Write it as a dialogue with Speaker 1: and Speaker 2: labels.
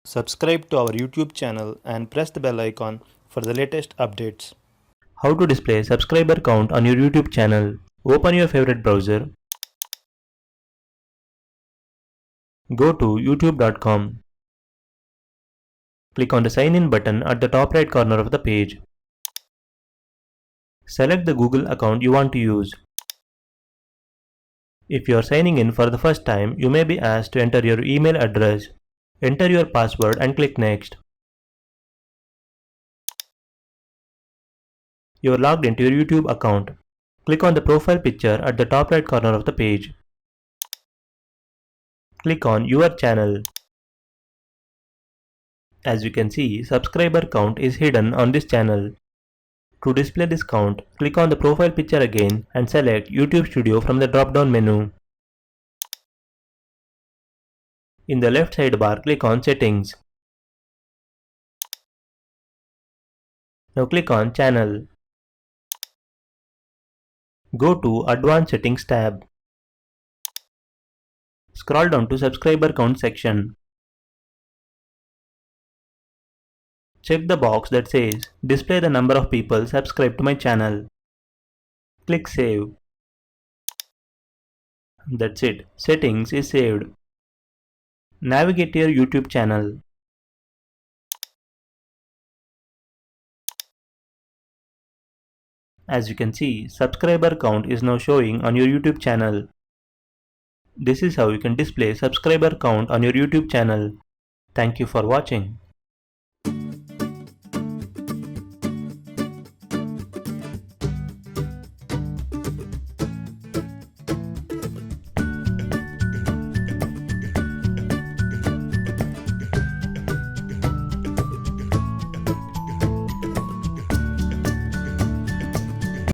Speaker 1: Subscribe to our YouTube channel and press the bell icon for the latest updates.
Speaker 2: How to display subscriber count on your YouTube channel. Open your favorite browser. Go to youtube.com. Click on the sign in button at the top right corner of the page. Select the Google account you want to use. If you are signing in for the first time, you may be asked to enter your email address. Enter your password and click Next. You are logged into your YouTube account. Click on the profile picture at the top right corner of the page. Click on Your Channel. As you can see, subscriber count is hidden on this channel. To display this count, click on the profile picture again and select YouTube Studio from the drop-down menu. In the left sidebar, click on Settings. Now click on Channel. Go to Advanced Settings tab. Scroll down to Subscriber Count section. Check the box that says Display the number of people subscribed to my channel. Click Save. That's it. Settings is saved. Navigate to your YouTube channel. As you can see, subscriber count is now showing on your YouTube channel. This is how you can display subscriber count on your YouTube channel. Thank you for watching.